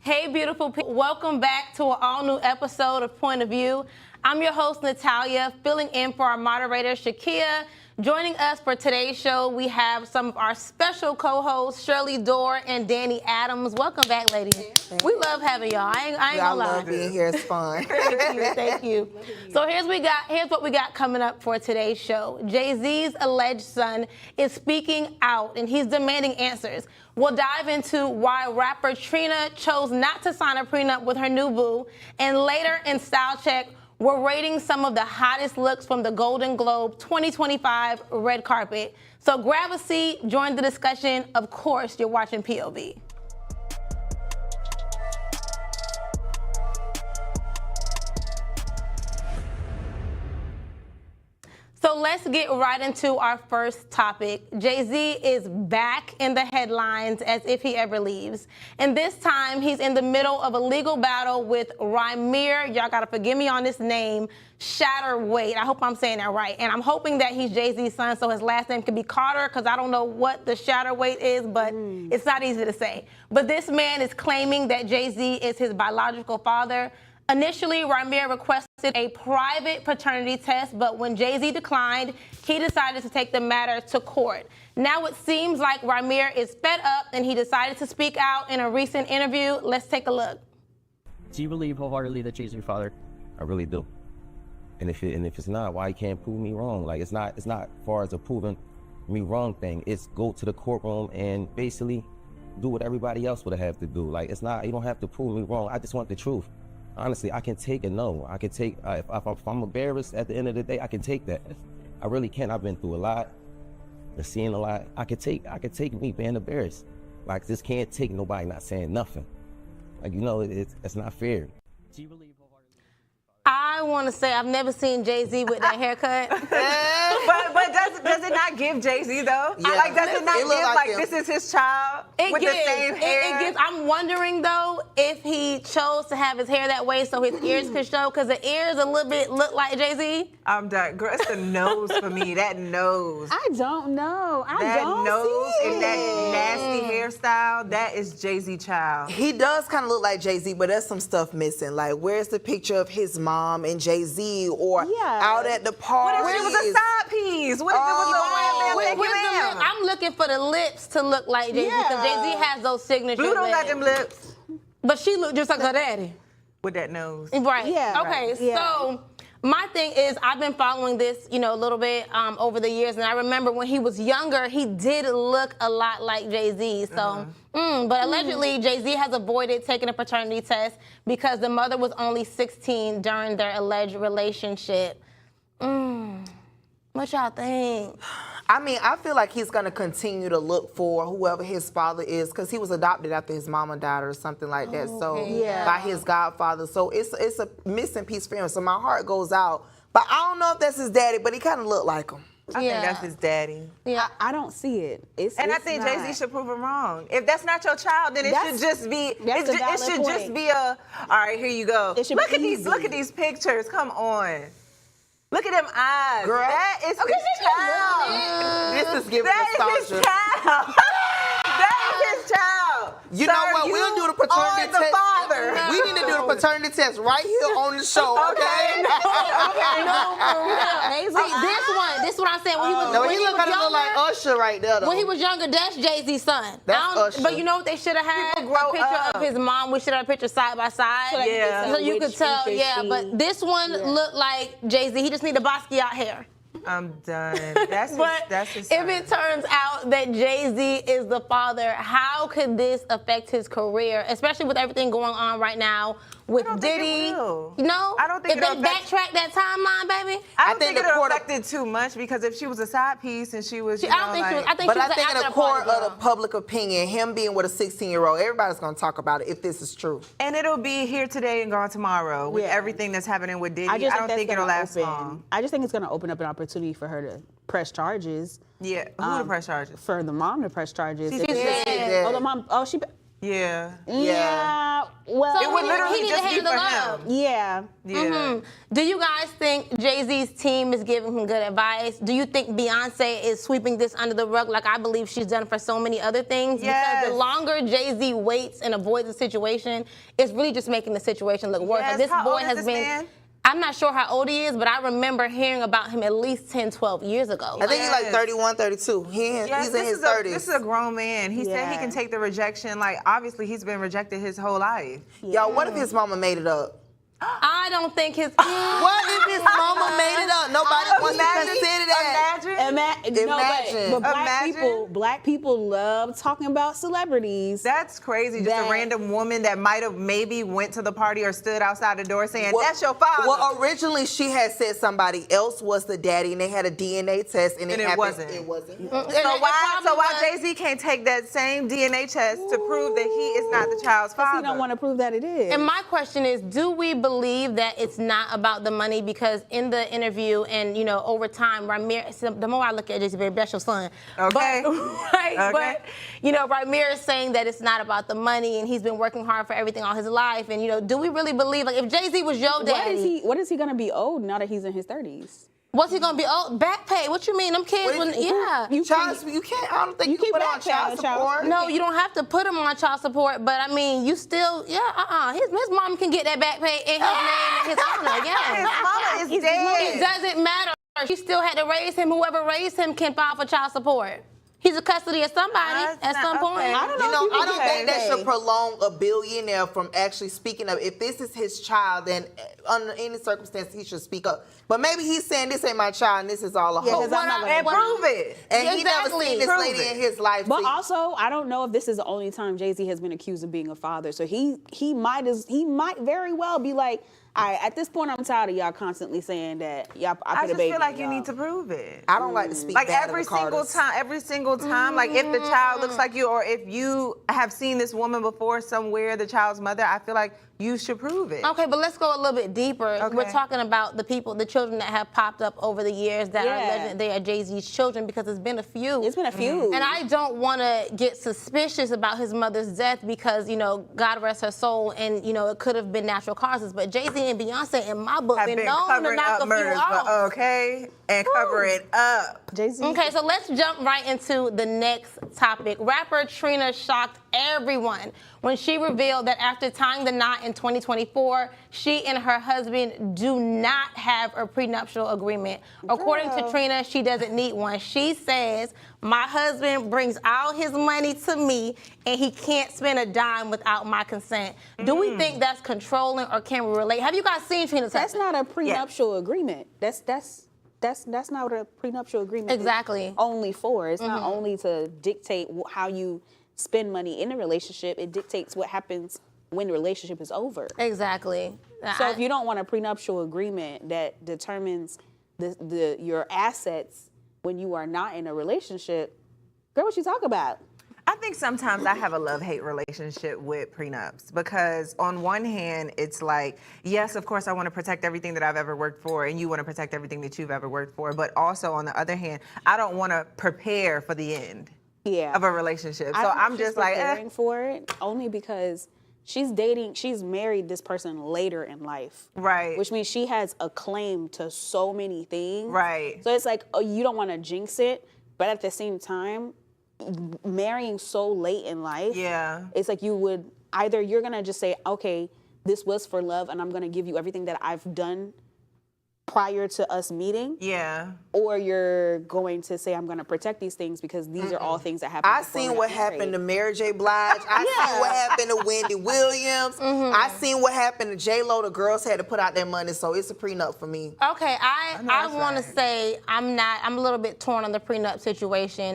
Hey, beautiful people. Welcome back to an all-new episode of Point of View. I'm your host, Natalia, filling in for our moderator, Shakia. Joining us for today's show, we have some of our special co-hosts, Shirley Dorr and Danny Adams. Welcome back, ladies. We love having y'all. I ain't gonna lie. I love being here. It's fun. Thank you. So here's what we got coming up for today's show. Jay-Z's alleged son is speaking out, and he's demanding answers. We'll dive into why rapper Trina chose not to sign a prenup with her new boo, and later in Style Check, we're rating some of the hottest looks from the Golden Globe 2025 red carpet. So grab a seat, join the discussion. Of course, you're watching POV. So let's get right into our first topic. Jay-Z is back in the headlines as if he ever leaves. And this time, he's in the middle of a legal battle with Rymir, y'all gotta forgive me on this name, Shatterweight. I hope I'm saying that right. And I'm hoping that he's Jay-Z's son, so his last name can be Carter, because I don't know what the Shatterweight is, but it's not easy to say. But this man is claiming that Jay-Z is his biological father. Initially, Rymir requested a private paternity test, but when Jay-Z declined, he decided to take the matter to court. Now it seems like Rymir is fed up and he decided to speak out in a recent interview. Let's take a look. Do you believe wholeheartedly that Jay's your father? I really do. And if it's not, why you can't prove me wrong? Like it's not far as a proving me wrong thing. It's go to the courtroom and basically do what everybody else would have to do. Like it's not, you don't have to prove me wrong. I just want the truth. Honestly, I can take a no. I can take, if I'm embarrassed at the end of the day, I can take that. I really can. I've been through a lot, I've seen a lot. I could take me being embarrassed. Like, this can't take nobody not saying nothing. Like, you know, it's not fair. Do you believe wholeheartedly? I want to say I've never seen Jay-Z with that haircut. but does it not give Jay-Z though? Yeah. Like, does it not It give look like like this is his child with the same hair? It gives. I'm wondering though if he chose to have his hair that way so his ears could show, because the ears a little bit look like Jay-Z. I'm done. Girl, it's the nose for me. That nose. I don't know. That don't nose see and that it. nasty hairstyle, that is Jay-Z child. He does kind of look like Jay-Z, but there's some stuff missing. Like, where's the picture of his mom and Jay-Z, or out at the party? What if it was a side piece? What if it was a wham, Where's bam, the thank you, lip? ma'am? I'm looking for the lips to look like Jay-Z, because Jay-Z has those signature Blue don't got lips. them lips But she looked just like her daddy. with that nose. Right. Yeah. Okay, Right. Yeah. so my thing is I've been following this, a little bit over the years, and I remember when he was younger, he did look a lot like Jay-Z. So, but allegedly Jay-Z has avoided taking a paternity test because the mother was only 16 during their alleged relationship. What y'all think? I mean, I feel like he's gonna continue to look for whoever his father is, because he was adopted after his mama died or something like that. So by his godfather. So it's a missing piece for him. So my heart goes out. But I don't know if that's his daddy, but he kind of looked like him. I think that's his daddy. Yeah. I don't see it. And I think Jay-Z should prove him wrong. If that's not your child, then it should just be. That's a It valid should just point. be a. All right, here you go. It should Look be at these. easy. Look at these pictures. Come on. Look at them eyes. Girl. That is his child. This is giving That is his nostalgia. child. That is his child. You know what? We'll do the paternity are the test. father. We need to do the paternity test right here on the show, okay? No, for real. See, this one I'm saying, when he was, No, when he look kind of look like younger, Usher right there, though. when he was younger, that's Jay-Z's son. That's Usher. But you know what they should have had? People grow A picture up. of his mom. We should have a picture side by side. So that you Yeah. can So see you which could tell, feature yeah. she- But this one looked like Jay-Z. He just need a Basquiat hair. I'm done. That's his, But that's his if son. it turns out that Jay-Z is the father, how could this affect his career, especially with everything going on right now with I don't think it Diddy? will. No? I don't think if they it'll affect- backtrack that timeline, baby? I don't think think the it court- affected too much, because if she was a side piece and she was, you I don't know, think she was. like- I think But she I was think in an the after court party of the girl. public opinion, him being with a 16-year-old, everybody's gonna talk about it if this is true. And it'll be here today and gone tomorrow with Yeah. everything that's happening with Diddy. I just don't think that's it'll gonna last open- long. I just think it's going to open up an opportunity for her to press charges. Yeah, who to press charges? For the mom to press charges. She If said- it's- Oh, the mom. Oh, she. Yeah. Yeah. well, It would he literally need to just be handle for up. him. yeah. Yeah. Do you guys think Jay-Z's team is giving him good advice? Do you think Beyonce is sweeping this under the rug like I believe she's done for so many other things? Yes. Because the longer Jay-Z waits and avoids the situation, it's really just making the situation look worse. Yes. Like, this How boy old is has this been. man? I'm not sure how old he is, but I remember hearing about him at least 10, 12 years ago. I think he's like Yes. 31, 32. Yes, He's in his this 30s. is a grown man. He said he Yeah. can take the rejection. Like, obviously, he's been rejected his whole life. Y'all, what if his mama made it up? I don't think his. What if his mama made it up? Nobody wants to consider that. Imagine. Imagine. But black Imagine. people love talking about celebrities. That's crazy. Just That- a random woman that might have maybe went to the party or stood outside the door saying, that's your father. Well, originally she had said somebody else was the daddy, and they had a DNA test, and And it happened- wasn't. It wasn't. So why Jay-Z can't take that same DNA test to prove that he is not the child's father? He don't want to prove that it is. And my question is, do we believe that it's not about the money? Because in the interview and, over time, Ramirez, the more I look at Jay-Z, baby, that's your son. Okay. But, right? Okay. But, Ramirez saying that it's not about the money and he's been working hard for everything all his life. And, do we really believe, like, if Jay-Z was your daddy, what is he going to be owed now that he's in his 30s? what's he going to be owed? Back pay. What you mean? Them kids, What is- yeah. You can't. I don't think you keep can put on back paying child support. No, you don't have to put him on child support, but I mean, you still, his mom can get that back pay in his name and his honor, yeah. His mama is It dead. doesn't matter. She still had to raise him. Whoever raised him can file for child support. He's a custody of somebody That's at some not point. okay. I don't know. I don't Okay, think that hey. should prolong a billionaire from actually speaking up. If this is his child, then under any circumstance he should speak up. But maybe he's saying this ain't my child and this is all a Yeah, hoax. 'cause I'm not gonna- And prove it. And he never Exactly. seen this Prove lady it. in his life. But so also, I don't know if this is the only time Jay-Z has been accused of being a father. So he might very well be like, all right, at this point, I'm tired of y'all constantly saying that I I put a just baby feel like in you y'all. need to prove it. I don't like to speak Like bad every of the Carters. single time, like if the child looks like you, or if you have seen this woman before somewhere, the child's mother, I feel like you should prove it. Okay, but let's go a little bit deeper. Okay. We're talking about the children that have popped up over the years that are Yeah. alleged they are Jay-Z's children, because it's been a few. It's been a few. And I don't want to get suspicious about his mother's death because, God rest her soul, and, it could have been natural causes. But Jay-Z and Beyonce, in my book, Have been been known to covering knock up a few murders, off. but okay, and cover it up. Jay-Z. Okay, so let's jump right into the next topic. Rapper Trina shocked everyone when she revealed that after tying the knot in 2024, she and her husband do not have a prenuptial agreement. According to Trina, she doesn't need one. She says, my husband brings all his money to me and he can't spend a dime without my consent. Do we think that's controlling, or can we relate? Have you guys seen Trina's That's husband? not a prenuptial agreement. That's not what a prenuptial agreement Exactly. is only for. It's not only to dictate how you spend money in a relationship. It dictates what happens when the relationship is over. Exactly. So if you don't want a prenuptial agreement that determines your assets when you are not in a relationship, girl, what you talk about? I think sometimes I have a love-hate relationship with prenups because on one hand, it's like, yes, of course, I want to protect everything that I've ever worked for, and you want to protect everything that you've ever worked for. But also, on the other hand, I don't want to prepare for the end of a relationship. So I'm just like, preparing for it only because she's married this person later in life. Right. Which means she has a claim to so many things. Right. So it's like, you don't want to jinx it, but at the same time, marrying so late in life, Yeah. it's like you're going to just say, okay, this was for love and I'm going to give you everything that I've done prior to us meeting. Yeah. Or you're going to say, I'm going to protect these things because these are all things that happened. I seen what happened to Mary J. Blige. I seen what happened to Wendy Williams. I seen what happened to J-Lo. The girls had to put out their money, so it's a prenup for me. Okay, I that's want to right. say I'm a little bit torn on the prenup situation,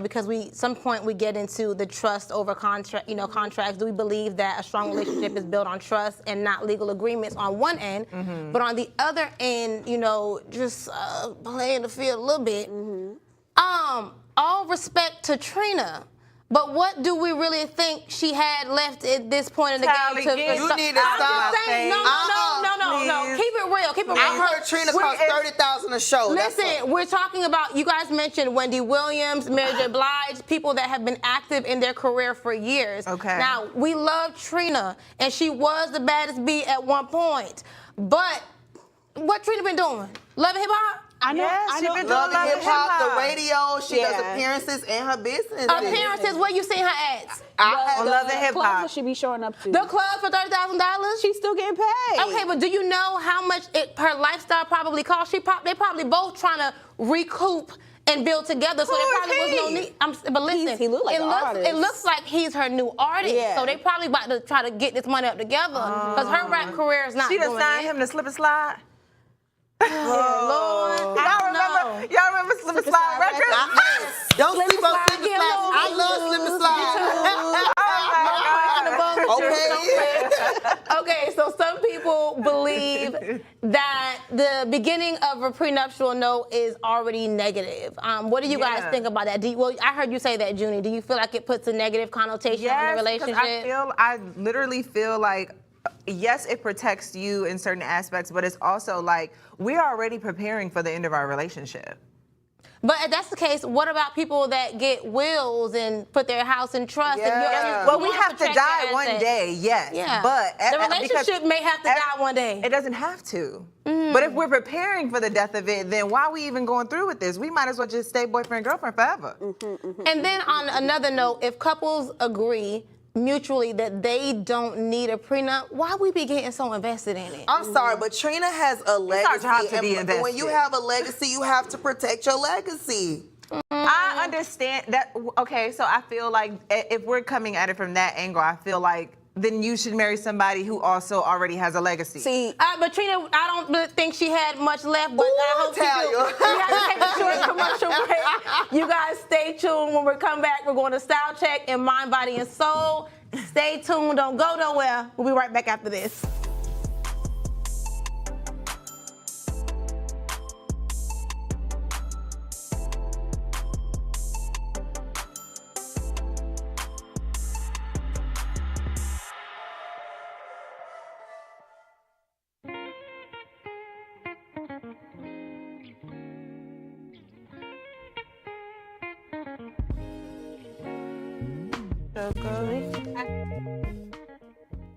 because some point we get into the trust over contracts. Do we believe that a strong relationship is built on trust and not legal agreements on one end, but on the other end, just playing the field a little bit. All respect to Trina, But what do we really think she had left at this point in the Tally, game? get- You need to I'm stop. just saying, no. Please. Keep it real. Keep it real. I heard Trina cost $30,000 a show. That's Listen, we're talking about, you guys mentioned Wendy Williams, Mary J. Blige, people that have been active in their career for years. Okay. Now, we love Trina, and she was the baddest bee at one point. But what Trina been doing? Love and hip hop? I know. Yes, I she know. been Love doing and hip hop, the hip-hop. radio. She does Yeah. appearances in her business. Appearances, where you seen her ads? On Love and Hip Clubs Hop. that she be showing up to. The club for $30,000? She's still getting paid. Okay, but do you know how much her lifestyle probably cost? They probably both trying to recoup and build together, so Who there is probably was no he? need. But listen, He look like it an looks, artist. it looks like he's her new artist. Yeah. So they probably about to try to get this money up together because her rap career is not She done doing signed it. him to Slip and Slide. Lord, Y'all remember Slip and Slide Records? Don't Slip sleep and on slide, Slip and get Slide. low. I love Slip and Slide. Okay. Okay, so some people believe that the beginning of a prenuptial note is already negative. What do you guys Yeah. think about that? Well, I heard you say that, Junie. Do you feel like it puts a negative connotation on the Yes, because relationship? I literally feel like, yes, it protects you in certain aspects, but it's also like we're already preparing for the end of our relationship. But if that's the case, what about people that get wills and put their house in trust? Yeah. Well, you we wanna have to protect die your one assets. day, yes. Yeah. But the because relationship may have to die one day. It doesn't have to. But if we're preparing for the death of it, then why are we even going through with this? We might as well just stay boyfriend, girlfriend forever. And then on another note, if couples agree mutually that they don't need a prenup, why we be getting so invested in it? I'm sorry, but Trina has a legacy. job to be and when you invested. have a legacy, you have to protect your legacy. I understand that. Okay, so I feel like if we're coming at it from that angle, I feel like then you should marry somebody who also already has a legacy. See, But Trina, I don't really think she had much left, but I hope she Talia. do. We have to take a short commercial break. You guys stay tuned. When we come back, we're going to Style Check in Mind, Body, and Soul. Stay tuned. Don't go nowhere. We'll be right back after this.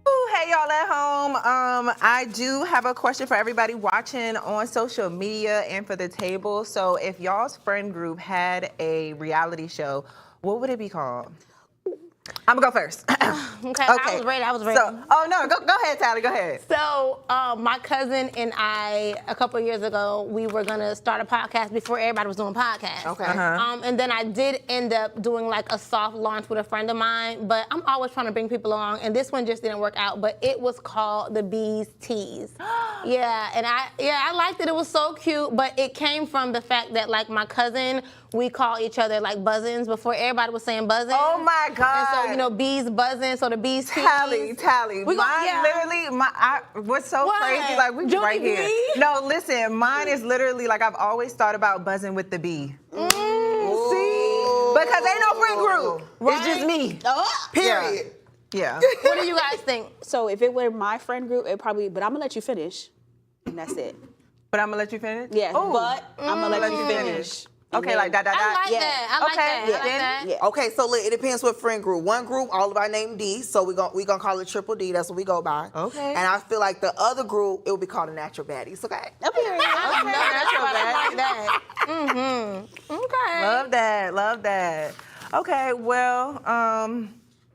Ooh, hey y'all at home. I do have a question for everybody watching on social media and for the table. So if y'all's friend group had a reality show, what would it be called? I'm gonna go first. Okay, I was ready. So, go ahead, Tyler. Go ahead. So, my cousin and I, a couple of years ago, we were gonna start a podcast before everybody was doing podcasts. Okay. And then I did end up doing like a soft launch with a friend of mine, but I'm always trying to bring people along, and this one just didn't work out. But it was called The Bee's Tease. Yeah, and I liked it. It was so cute, but it came from the fact that like my cousin, we call each other like buzzins before everybody was saying buzzing. Oh my God. And so bees buzzing, so the bees tease. Tally. We Mine literally, what's so What? crazy, like we be Julie right here. bee? No, listen, mine is literally like I've always thought about buzzing with the bee. See? Because ain't no friend group. Right? It's just me. Period. Yeah. What do you guys think? so if it were my friend group, it probably. But I'm gonna let you finish, and that's it. But I'm gonna let you finish? Yeah, Ooh. but I'm gonna let you finish. Okay, like that. I like Yeah. that. I like Okay, that. I like then- that. Yeah. Okay, so look, it depends what friend group. One group, all of our name D, so we gonna call it Triple D. That's what we go by. Okay. And I feel like the other group, it would be called the Natural Baddies. Okay. I like that. Okay. Love that. Okay, well,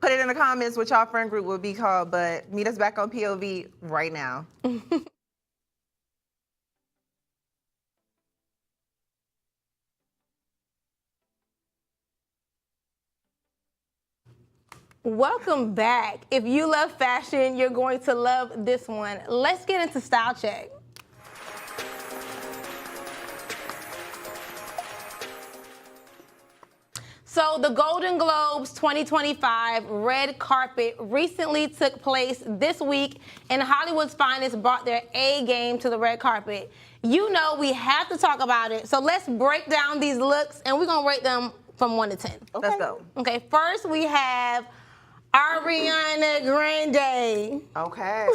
put it in the comments what y'all friend group would be called, but meet us back on POV right now. Welcome back. If you love fashion, you're going to love this one. Let's get into Style Check. So the Golden Globes 2025 red carpet recently took place this week, and Hollywood's finest brought their A game to the red carpet. You know we have to talk about it, so let's break down these looks, and we're gonna rate them from 1 to 10. Let's go. Okay, first we have Ariana Grande. Okay.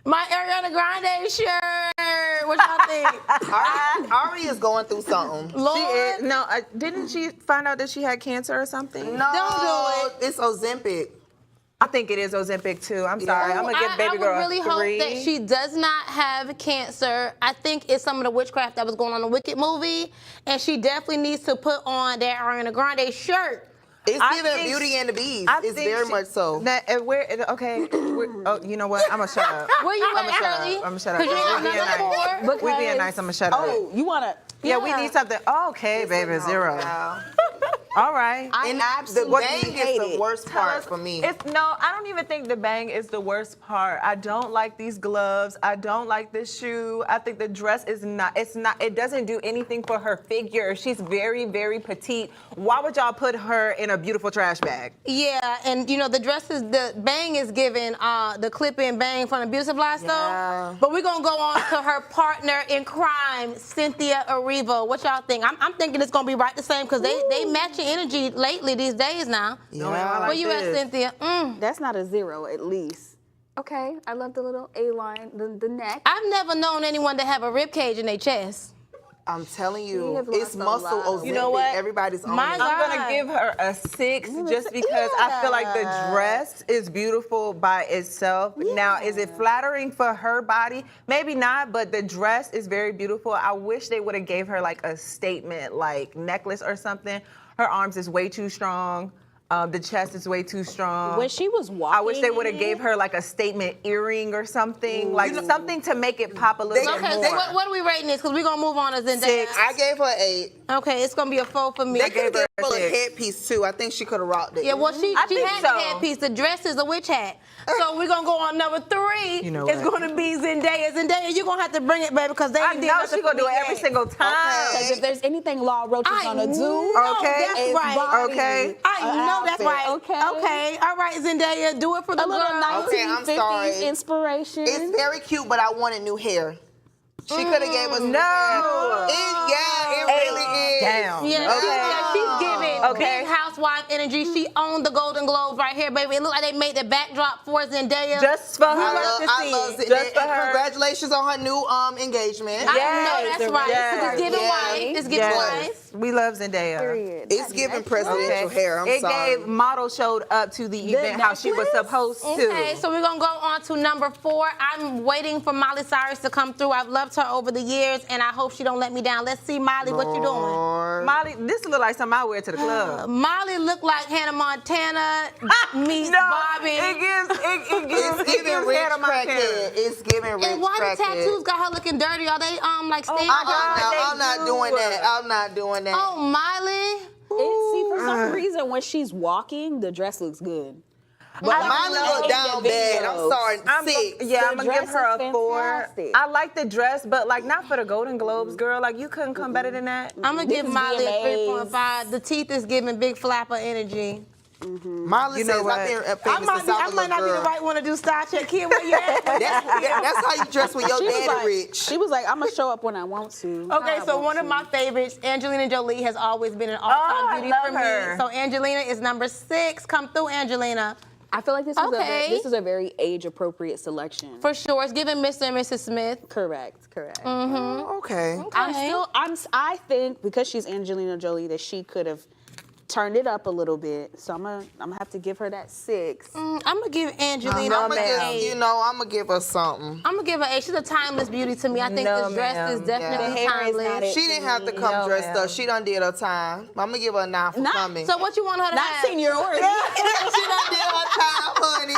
My Ariana Grande shirt. What y'all think? Ari is going through something. Lord, She is, no, didn't she find out that she had cancer or something? No, Don't do it's Ozempic. I think it is Ozempic too. I'm sorry. I'm gonna give baby girl I would really a 3. hope that she does not have cancer. I think it's some of the witchcraft that was going on in the Wicked movie, and she definitely needs to put on that Ariana Grande shirt. It's I giving think Beauty and the Beast. I It's think very she- much so. Oh, you know what? I'm gonna shut up. Where you I'ma at, shut up. Shirley? I'm gonna shut up. 'Cause you ain't got We being nothing nice. for? We being nice. I'm gonna shut up. Oh, you wanna? Yeah, we Yeah. need something. Oh, okay, baby, 0. All right. And absolutely the bang hate is the it. worst part for me. No, I don't even think the bang is the worst part. I don't like these gloves. I don't like this shoe. I think the dress is not, it doesn't do anything for her figure. She's very, very petite. Why would y'all put her in a beautiful trash bag? Yeah, and you know the bang is given the clip-in bang from the beauty supply store. Yeah. But we're gonna go on to her partner in crime, Cynthia Erivo. What y'all think? I'm thinking it's gonna be right the same because they matching energy lately these days now. Yeah. Where you at, this. Cynthia? That's not a 0 at least. Okay, I love the little A-line, the neck. I've never known anyone to have a rib cage in their chest. I'm telling We you, have it's lost a muscle lot of- Ozempic. You know what? Everybody's on My it. God. I'm gonna give her a 6 just because I feel like the dress is beautiful by itself. Now, is it flattering for her body? Maybe not, but the dress is very beautiful. I wish they would have gave her like a statement, like necklace or something. Her arms is way too strong. The chest is way too strong. When she was walking, I wish they would have gave her like a statement earring or something, like something to make it pop a little bit Okay, more. so what are we rating this? Because we're gonna move on to Zendaya. 6. I gave her 8. Okay, it's gonna be a 4 for me. They could have her given her a a 6. headpiece too. I think she could have rocked it. Yeah, well, she I think had so. the headpiece. The dress is a witch hat. So we're gonna go on number 3. You know it's what? gonna be Zendaya. Zendaya, you're gonna have to bring it, baby, because they I ain't did know nothing she's gonna for do me it every yet. single time. Because if there's anything Law Roach is I gonna do, know Okay. that's is right. body. Okay. I know that's outfit, right. okay? Okay. All right, Zendaya, do it for the A little girl. Okay, I'm 1950s sorry. inspiration. It's very cute, but I wanted new hair. She could have gave us new No. hair. It really is. Down. Yeah, she's giving Okay. big housewife energy. She owned the Golden Globes right here, baby. It looked like they made the backdrop for Zendaya. Just for her. I love it. Just for And her. congratulations on her new engagement. I Yes, know that's right. yes, It's giving yes, wife. It's giving yes. wife. We love Zendaya. Period. It's giving presidential hair. I'm it sorry. gave model showed up to the event how she was supposed to. Okay, so we're gonna go on to number 4. I'm waiting for Miley Cyrus to come through. I've loved her over the years, and I hope she don't let me down. Let's see, Miley, what you doing? Lord. Molly, this look like something I wear to the club. Molly looked like Hannah Montana meets No, Bobby. it gives It's giving rich Hannah Montana. crackhead. It's giving rich And why the crackhead. tattoos got her looking dirty? Are they like stained? I'm not doing that. I'm not doing that. Oh, Miley. See, for some reason, when she's walking, the dress looks good. Miley look down bad. I'm sorry. I'm 6. I'm gonna give dress her is a 4. fantastic. I like the dress, but like not for the Golden Globes, girl. Like you couldn't come better than that. I'm gonna give is Miley a VMAs. 3.5. The teeth is giving big flapper energy. Miley You know says what? I've been I famous might, since I I was might a not be girl. the right one to do style check. Kid, where you at? That's how you dress when your She was daddy like, rich. she was like, I'm gonna show up when I want to. Okay, How I so want one of to. my favorites, Angelina Jolie, has always been an Oh, all-time I beauty love for her. me. So Angelina is number 6. Come through, Angelina. I feel like this is Okay. this is a very age appropriate selection. For sure. It's giving Mr. and Mrs. Smith. Correct. Okay. I think because she's Angelina Jolie that she could have turned it up a little bit. So I'm gonna have to give her that 6. I'm gonna give Angelina I'm an gonna 8. I'm gonna give her something. I'm gonna give her 8. She's a timeless beauty to me. I think No, this dress ma'am. is definitely The hair is timeless. not it. She didn't have to come No, dressed ma'am. up. She done did her time. I'm gonna give her a 9 for coming. So what you want her to Not have? seniority. She done did her time, honey.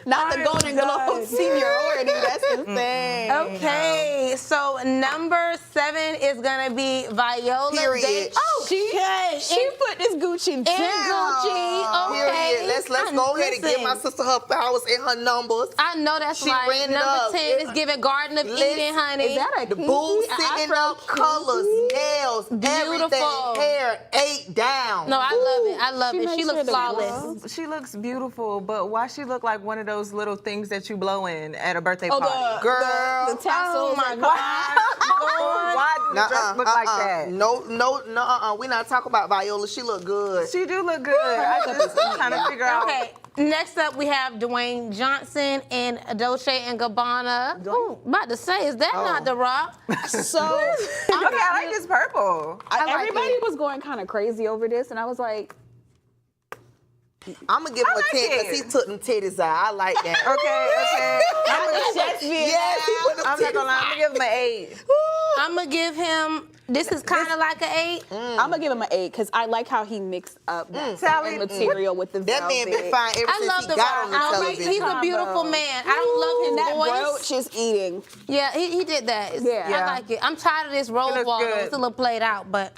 Not the Golden Globe seniority. That's the thing. Okay, so number 7 is gonna be Viola Period. Davis. Oh, She put this Gucci and down. Gucci. Okay. Period. Let's go ahead and give my sister her flowers and her numbers. I know that's She right. ran it Number up. 10 is giving Garden of Eden, honey. Is that a The kinky? boobs An sitting Afro up, colors, kinky? nails, everything, Beautiful. hair, 8 down. No, I love it. I love it. She makes looks sure the flawless. She looks beautiful, but why she look like one of those little things that you blow in at a birthday Oh, party? Girl. the tassels. Oh my and- God. Why do the dress look like that? No, we not talking about Viola. She look good. She do look good. I just trying to figure out. Okay, next up we have Dwayne Johnson and Dolce & Gabbana. Ooh, about to say, is that not The Rock? So Okay, I like this purple. everybody was going kind of crazy over this, and I was like, I'm gonna give him like a 10 because it. he took them titties out. I like that. Okay. Yes, he put them I'm not gonna lie. I'm gonna give him an 8. I'm gonna give him. This is kind of like an 8. I'm gonna give him an 8 because I like how he mixed up that Sally, material with the That velvet. man been fine ever I since love he The got on the Rock. television. He's a beautiful man. I don't love And his that voice. brooch is eating. Yeah, he did that. Yeah. I like it. I'm tired of this rose looks wall. Though. good. It's a little played out, but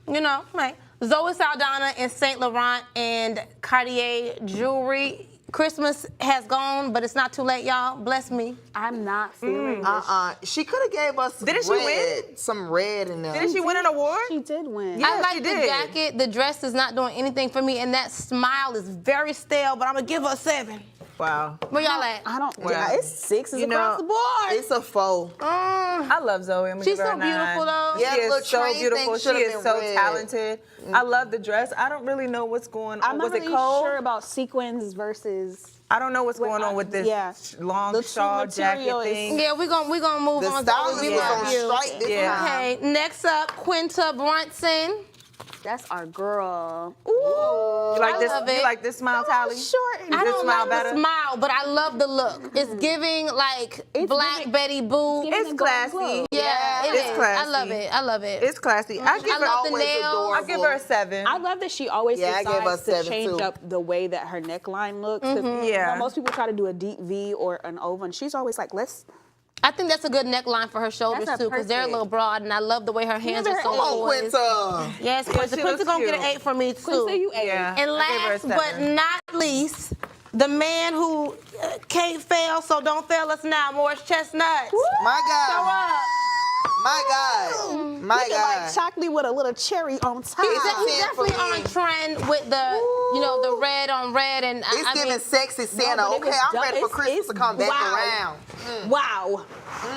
you know, right. Zoe Saldana and Saint Laurent and Cartier jewelry. Christmas has gone, but it's not too late, y'all. Bless me. I'm not feeling this. She could have gave us Didn't she red, some red in there. Didn't she win an award? She did win. Yeah. I like she the did. jacket. The dress is not doing anything for me, and that smile is very stale. But I'm gonna give her a 7. Wow. Where y'all at? I don't. Well, Yeah, it's 6s you across know, the board. It's a foe. I love Zoe. I'm gonna She's give her so a 9. beautiful, though. Yeah, She little is so train beautiful. thing She should've is been so red. talented. I love the dress. I don't really know what's going on. I'm not Was really it cold? sure about sequins versus. I don't know what's going on with this Yeah. long The shawl suit jacket material is- thing. Yeah, we're gonna move The on. stylist We was love on you. strike this Yeah. time. Okay, next up, Quinta Brunson. That's our girl. You like I this? love it. You like this smile, Tally? Short. I this don't smile love better? the smile, but I love the look. It's giving like Black giving- Betty Boo. giving It's the Golden classy. Globe. Yeah, it It's is. classy. I love it. I love it. It's classy. I give I love the always nails. adorable. I'll give her a 7. I love that she always Yeah, I gave her decides to 7 change too. up the way that her neckline looks. 'Cause, Yeah. you know, most people try to do a deep V or an oval, and she's always like, let's. I think that's a good neckline for her shoulders That's a too, because they're a perfect. little broad, and I love the way her hands are so Come on, poised. Quinta. Yes, Quinta. she Quinta looks gonna get an cute. 8 for me too. Quinta, you ate. Yeah. And I gave her a last 7. but not least, the man who can't fail, so don't fail us now, Morris Chestnut. My Show God. up. My God. My Looking God. like chocolate with a little cherry on top. He's, It's a he's 10 for definitely me. on trend with the, you know, the red on red, and It's I giving mean, sexy Santa. but it Okay, was I'm done- ready for it's- Christmas it's- to come back wow. around. Wow.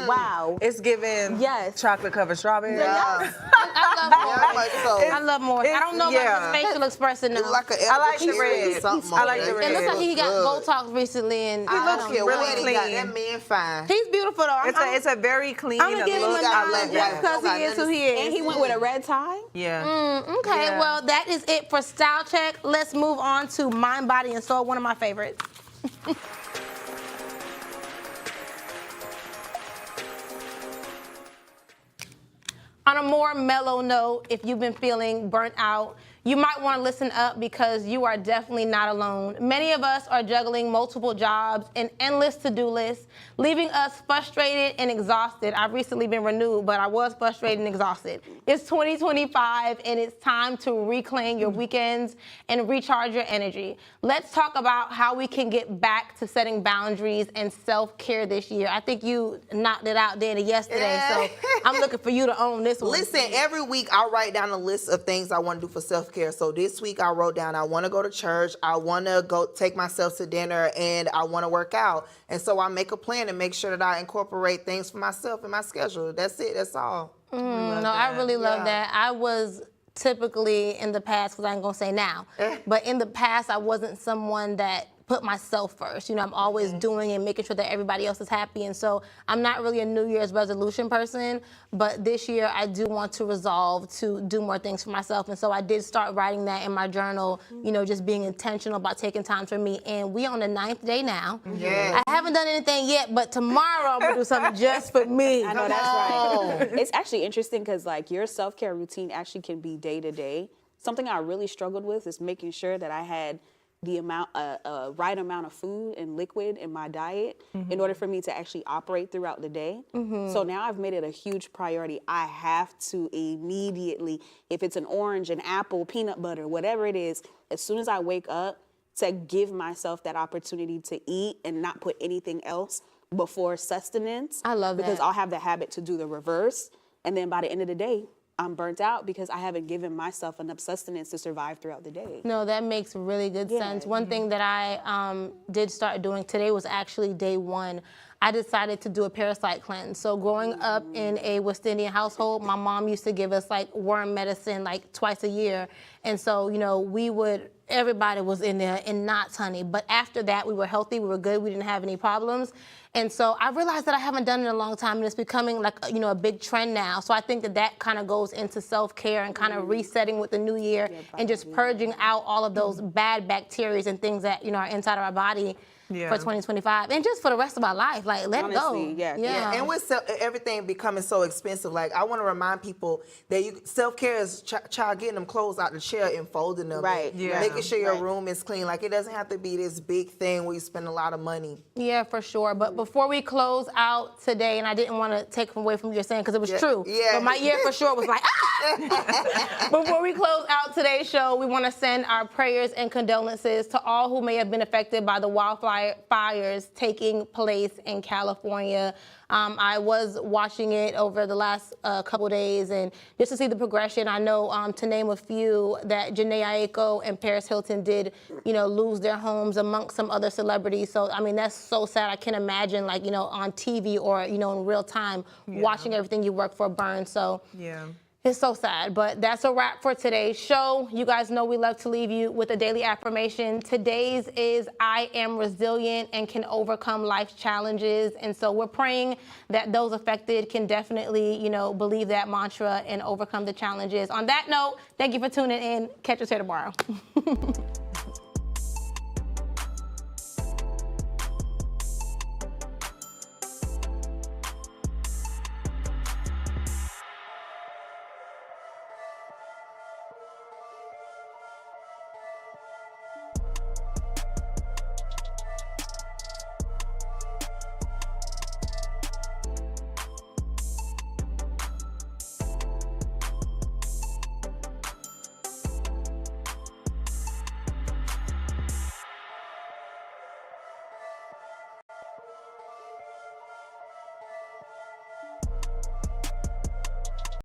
Wow. It's giving Yes. chocolate covered strawberry. Yeah. I love Yeah, Morris. but so I love Morris. I don't know about his facial expression it's though. like an I like the elbow cherry or red. something I on like there. the It looks red. like he got Good. Botox recently, and I I don't don't care know. what really he got. clean. That man fine. He's beautiful though. It's a very clean I'm gonna give him look. a got 9 black just white. because he is who he is. And he went with a red tie. Yeah. Okay, Yeah. well, that is it for Style Check. Let's move on to Mind, Body, and Soul, one of my favorites. On a more mellow note, if you've been feeling burnt out, you might want to listen up because you are definitely not alone. Many of us are juggling multiple jobs and endless to-do lists, leaving us frustrated and exhausted. I've recently been renewed, but I was frustrated and exhausted. It's 2025, and it's time to reclaim your weekends and recharge your energy. Let's talk about how we can get back to setting boundaries and self-care this year. I think you knocked it out there yesterday, so I'm looking for you to own this one. Listen, every week I write down a list of things I want to do for self-care. So this week I wrote down I want to go to church, I want to go take myself to dinner, and I want to work out. And so I make a plan and make sure that I incorporate things for myself in my schedule. That's it. That's all. I really love that. I was typically in the past, because I ain't gonna say now, but in the past I wasn't someone that put myself first. You know, I'm always doing and making sure that everybody else is happy. And so I'm not really a New Year's resolution person, but this year I do want to resolve to do more things for myself. And so I did start writing that in my journal, you know, just being intentional about taking time for me. And we on the 9th day now. Yes. I haven't done anything yet, but tomorrow I'm gonna do something just for me. I know that's right. It's actually interesting because like your self-care routine actually can be day to day. Something I really struggled with is making sure that I had the right amount of food and liquid in my diet in order for me to actually operate throughout the day. So now I've made it a huge priority. I have to immediately, if it's an orange, an apple, peanut butter, whatever it is, as soon as I wake up, to give myself that opportunity to eat and not put anything else before sustenance. I love because that. I'll have the habit to do the reverse. And then by the end of the day, I'm burnt out because I haven't given myself enough sustenance to survive throughout the day. No, that makes really good sense. One thing that I did start doing today was actually day one. I decided to do a parasite cleanse. So growing up in a West Indian household, my mom used to give us like worm medicine like twice a year. And so, you know, everybody was in there in knots, honey. But after that, we were healthy, we were good, we didn't have any problems. And so I realized that I haven't done it in a long time, and it's becoming like, you know, a big trend now. So I think that kind of goes into self-care and kind of resetting with the new year and just purging out all of those bad bacteria and things that, you know, are inside of our body for 2025 and just for the rest of our life. Like, let Honestly, it go. yeah. And with everything becoming so expensive, like I want to remind people that self-care is child getting them clothes out the chair and folding them. Right. And Yeah. making sure your room is clean. Like it doesn't have to be this big thing where you spend a lot of money. Yeah, for sure. But before we close out today, and I didn't want to take away from what you're saying because it was true. Yeah. But my ear for sure was like, ah! Before we close out today's show, we want to send our prayers and condolences to all who may have been affected by the wildfires taking place in California. I was watching it over the last couple days, and just to see the progression, I know, to name a few, that Jhené Aiko and Paris Hilton did, you know, lose their homes amongst some other celebrities. So, I mean, that's so sad. I can't imagine, like, you know, on TV or, you know, in real time, watching everything you work for burn. So, it's so sad, but that's a wrap for today's show. You guys know we love to leave you with a daily affirmation. Today's is I am resilient and can overcome life's challenges. And so we're praying that those affected can definitely, you know, believe that mantra and overcome the challenges. On that note, thank you for tuning in. Catch us here tomorrow.